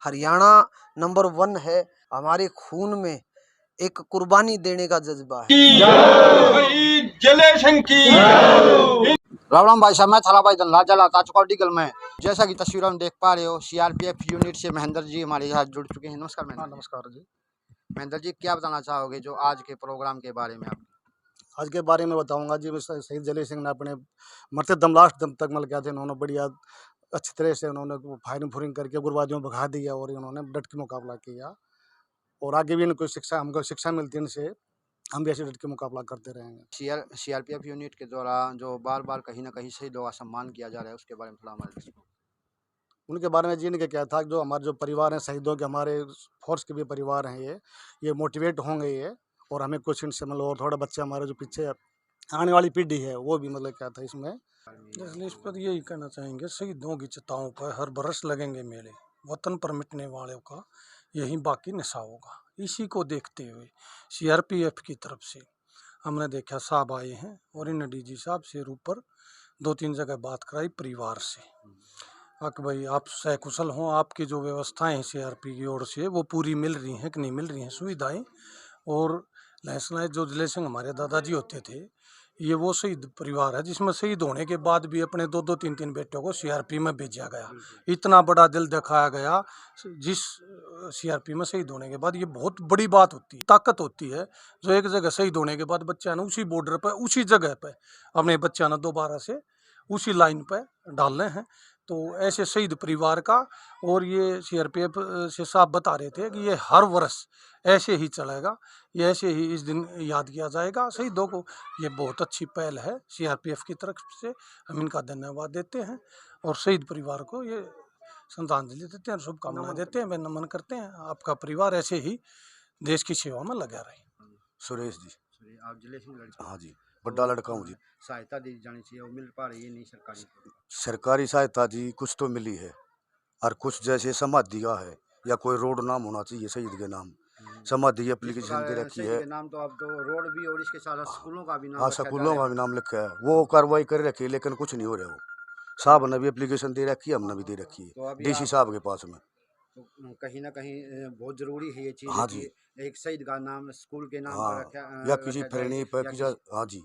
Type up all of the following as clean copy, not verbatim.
Haryana number 1 है। हमारे खून में एक कुर्बानी देने का जज्बा है। जले सिंह की राम राम भाई साहब, मैं थाला भाई दल्ला जलाता चुका डिगल में। जैसा कि तस्वीरों में देख पा रहे हो, सीआरपीएफ यूनिट से महेंद्र जी हमारे साथ जुड़ चुके हैं। नमस्कार महेंद्र। नमस्कार जी। महेंद्र जी, क्या बताना चाहोगे जो आज के प्रोग्राम के बारे में आप? आज के बारे में बताऊंगा जी। शहीद जले सिंह ने अपने मरते दम लास्ट दम तक मल गया थे। उन्होंने बढ़िया अच्छी तरह से उन्होंने फायरिंग फुरिंग करके उग्रवादियों को भगा दिया और उन्होंने डट के मुकाबला किया। और आगे भी इनको हमको शिक्षा मिलती है इनसे, हम भी ऐसे डट के मुकाबला करते रहेंगे। सीआरपीएफ यूनिट के द्वारा जो बार बार कहीं ना कहीं शहीदों का सम्मान किया जा रहा है, उसके बारे में थोड़ा हमारे दर्शकों को। उनके बारे में जी इनके क्या था, जो हमारे जो परिवार हैं शहीदों के, हमारे फोर्स के भी परिवार हैं, ये मोटिवेट होंगे ये। और हमें कुछ इनसे मतलब और थोड़ा बच्चे हमारे जो पीछे आने वाली पीढ़ी है वो भी मतलब क्या था इसमें। इसलिए इस पर यही कहना चाहेंगे, शहीदों की चिताओं पर हर बरस लगेंगे मेले। वतन पर मिटने वालों का यही बाकी निशा होगा। इसी को देखते हुए सीआरपीएफ की तरफ से हमने देखा साहब आए हैं और इन डीजी साहब से ऊपर 2-3 जगह बात कराई परिवार से। कि भाई आप सकुशल हों, आपकी जो व्यवस्थाएं हैं सीआरपी की ओर से वो पूरी मिल रही हैं कि नहीं मिल रही हैं सुविधाएं। और लहसनाएँ जो जले सिंह हमारे दादाजी होते थे, ये वो शहीद परिवार है जिसमें शहीद होने के बाद भी अपने 2-2 3-3 बेटों को सीआरपी में भेजा गया। इतना बड़ा दिल दिखाया गया। जिस सीआरपी में शहीद होने के बाद ये बहुत बड़ी बात होती है, ताकत होती है। जो एक जगह शहीद होने के बाद बच्चा ने उसी बॉर्डर पर उसी जगह पर अपने बच्चा ने दोबारा से उसी लाइन पर डालने हैं। तो ऐसे शहीद परिवार का, और ये सीआरपीएफ से साहब बता रहे थे कि ये हर वर्ष ऐसे ही चलेगा, ये ऐसे ही इस दिन याद किया जाएगा शहीदों को। ये बहुत अच्छी पहल है सीआरपीएफ की तरफ से, हम इनका धन्यवाद देते हैं और शहीद परिवार को ये श्रद्धांजलि देते हैं, शुभकामनाएं देते हैं, वे नमन करते हैं। आपका परिवार ऐसे ही देश की सेवा में लगा रहे। सुरेश जी, आप जले सिंह लड़के? हाँ जी, बड़ा लड़का हूँ जी। सहायता दी जानी चाहिए, वो मिल पा रही है नहीं सरकारी? सरकारी सहायता जी कुछ तो मिली है, और कुछ जैसे समाधि का है या कोई रोड नाम होना चाहिए शहीद के नाम, समाधि एप्लीकेशन दे रखी है। नाम तो अब तो रोड भी और इसके साथ स्कूलों का भी नाम हाँ, स्कूलों का भी नाम लिखा है, वो कार्रवाई कर रखी है लेकिन कुछ नहीं हो रहा। वो साहब ने भी एप्लीकेशन दे रखी है, हमने भी दे रखी है डीसी साहब के पास में। तो कहीं ना कहीं बहुत जरूरी है ये चीज। हाँ जी, एक शहीद का नाम स्कूल के नाम हाँ, पर रखा या किसी फिरनी पर किसी। हाँ जी,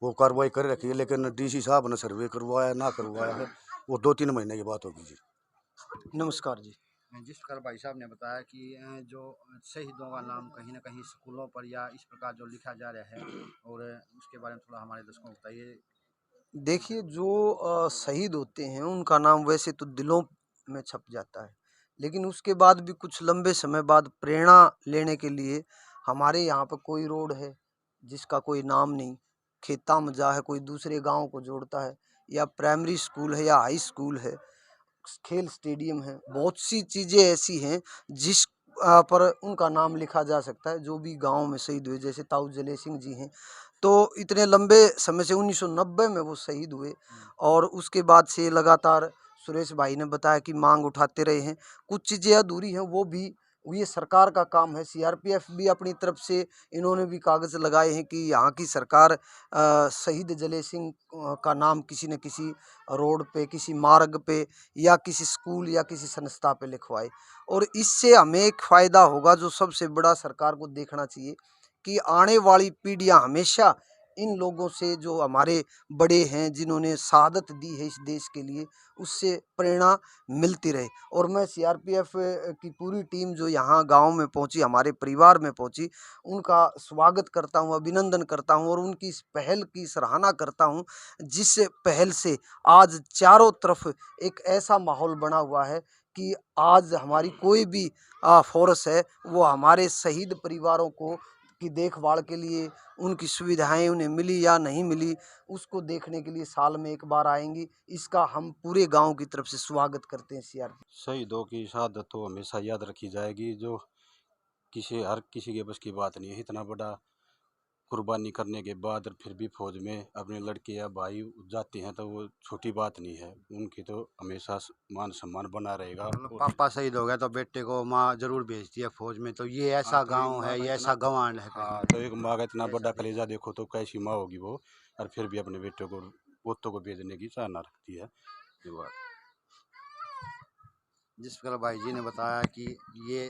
वो कार्रवाई कर रखी है लेकिन डीसी साहब ने सर्वे करवाया ना करवाया है, वो 2-3 महीने की बात होगी जी। नमस्कार जी। जिस प्रकार भाई साहब ने बताया कि जो शहीदों का नाम कहीं ना कहीं स्कूलों पर या इस प्रकार जो लिखा जा रहा है, और उसके बारे में थोड़ा हमारे दर्शकों को बताइए। देखिए, जो शहीद होते हैं उनका नाम वैसे तो दिलों में छप जाता है, लेकिन उसके बाद भी कुछ लंबे समय बाद प्रेरणा लेने के लिए हमारे यहाँ पर कोई रोड है जिसका कोई नाम नहीं, खेता मजा है, कोई दूसरे गांव को जोड़ता है, या प्राइमरी स्कूल है या हाई स्कूल है, खेल स्टेडियम है, बहुत सी चीज़ें ऐसी हैं जिस पर उनका नाम लिखा जा सकता है। जो भी गांव में शहीद हुए, जैसे ताऊ जले सिंह जी हैं, तो इतने लंबे समय से 1990 में वो शहीद हुए, और उसके बाद से लगातार सुरेश भाई ने बताया कि मांग उठाते रहे हैं। कुछ चीज़ें अधूरी हैं, वो भी ये सरकार का काम है। सीआरपीएफ भी अपनी तरफ से इन्होंने भी कागज़ लगाए हैं कि यहाँ की सरकार शहीद जले सिंह का नाम किसी न किसी रोड पे, किसी मार्ग पे, या किसी स्कूल या किसी संस्था पे लिखवाए। और इससे हमें एक फ़ायदा होगा, जो सबसे बड़ा सरकार को देखना चाहिए कि आने वाली पीढ़ियां हमेशा इन लोगों से, जो हमारे बड़े हैं जिन्होंने शहादत दी है इस देश के लिए, उससे प्रेरणा मिलती रहे। और मैं सीआरपीएफ की पूरी टीम जो यहाँ गांव में पहुंची, हमारे परिवार में पहुंची, उनका स्वागत करता हूं, अभिनंदन करता हूं, और उनकी इस पहल की सराहना करता हूं, जिस पहल से आज चारों तरफ एक ऐसा माहौल बना हुआ है कि आज हमारी कोई भी फोर्स है, वो हमारे शहीद परिवारों को की देखभाल के लिए, उनकी सुविधाएं उन्हें मिली या नहीं मिली, उसको देखने के लिए साल में एक बार आएंगी। इसका हम पूरे गांव की तरफ से स्वागत करते हैं। सीआरपी शहीदों की शहादत तो हमेशा याद रखी जाएगी, जो हर किसी के बस की बात नहीं है। इतना बड़ा कुर्बानी करने के बाद फिर भी फौज में अपने लड़के या भाई जाते हैं तो वो छोटी बात नहीं है। उनकी तो हमेशा मान सम्मान बना रहेगा। पापा शहीद हो गया तो बेटे को माँ जरूर भेजती है फौज में, तो ये ऐसा गांव है, ये ऐसा गंवार है। हाँ, तो एक माँ का इतना बड़ा कलेजा देखो तो कैसी माँ होगी वो, और फिर भी अपने बेटे को, पोतों को भेजने की चाहना रखती है। ये बात जिस प्रकार भाई जी ने बताया कि ये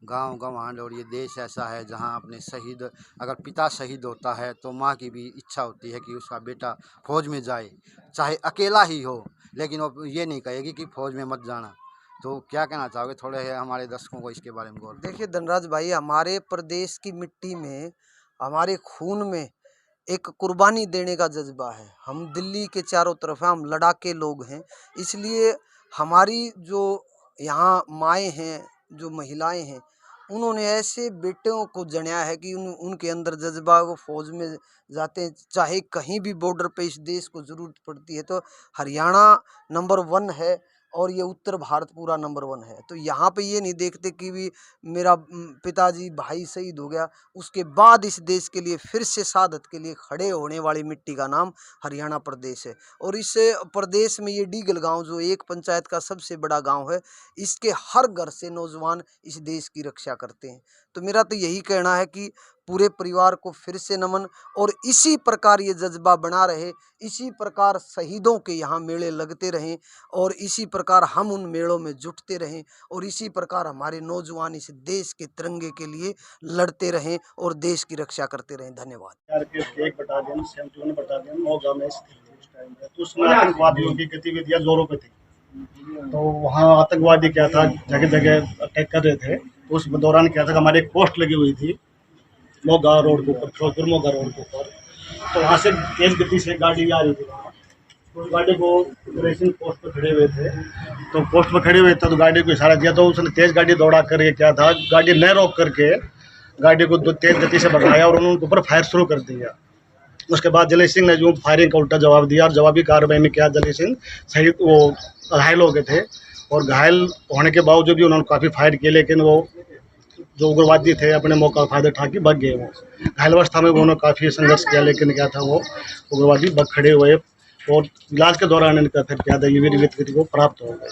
गांव गंवांड और ये देश ऐसा है जहां अपने शहीद, अगर पिता शहीद होता है तो माँ की भी इच्छा होती है कि उसका बेटा फौज में जाए, चाहे अकेला ही हो, लेकिन वो ये नहीं कहेगी कि फौज में मत जाना। तो क्या कहना चाहोगे, थोड़े हमारे दर्शकों को इसके बारे में गौर। देखिए धनराज भाई, हमारे प्रदेश की मिट्टी में, हमारे खून में एक कुर्बानी देने का जज्बा है। हम दिल्ली के चारों तरफ हैं, हम लड़ाके लोग हैं, इसलिए हमारी जो यहाँ माएँ हैं, जो महिलाएं हैं, उन्होंने ऐसे बेटों को जन्या है कि उनके अंदर जज्बा, वो फौज में जाते हैं, चाहे कहीं भी बॉर्डर पे इस देश को ज़रूरत पड़ती है। तो हरियाणा नंबर 1 है और ये उत्तर भारत पूरा नंबर 1 है। तो यहाँ पे ये नहीं देखते कि भी मेरा पिताजी भाई शहीद हो गया, उसके बाद इस देश के लिए फिर से शहादत के लिए खड़े होने वाली मिट्टी का नाम हरियाणा प्रदेश है। और इस प्रदेश में ये डीगल गांव जो एक पंचायत का सबसे बड़ा गांव है, इसके हर घर से नौजवान इस देश की रक्षा करते हैं। तो मेरा तो यही कहना है कि पूरे परिवार को फिर से नमन, और इसी प्रकार ये जज्बा बना रहे, इसी प्रकार शहीदों के यहाँ मेले लगते रहें, और इसी प्रकार हम उन मेलों में जुटते रहें, और इसी प्रकार हमारे नौजवान इस देश के तिरंगे के लिए लड़ते रहें और देश की रक्षा करते रहें। धन्यवाद। एक बटालियन 71 बटालियन नौगांव में स्थित थी उस टाइम पे, तो उसमें आतंकवादियों की गतिविधियां जोरों पे थी। तो वहाँ आतंकवादी क्या था, जगह जगह अटैक कर रहे थे। तो उस दौरान क्या था, हमारे एक पोस्ट लगी हुई थी मोगा रोड के ऊपर, फिरोजपुर मोगा रोड के ऊपर। तो वहाँ से तेज गति से गाड़ी आ रही थी वहाँ, तो गाड़ी को रेसिंग पोस्ट पर खड़े हुए थे। तो पोस्ट पर खड़े हुए थे तो गाड़ी को इशारा दिया, तो उसने तेज गाड़ी दौड़ा करके क्या था, गाड़ी न रोक करके गाड़ी को तेज गति से भगाया और उनके ऊपर फायर शुरू कर दिया। उसके बाद जलेश सिंह ने जो फायरिंग का उल्टा जवाब दिया, और जवाबी कार्रवाई में क्या जलेश सिंह सही वो घायल हो गए थे, और घायल होने के बावजूद भी उन्होंने काफ़ी फायर किए, लेकिन वो जो उग्रवादी थे अपने मौका का फायदा उठा के भाग गए। वो घायल अवस्था में उन्होंने काफ़ी संघर्ष किया, लेकिन क्या था, वो उग्रवादी भाग खड़े हुए और इलाज के दौरान इनका फिर क्या था, ये वीर गति को प्राप्त हो गए।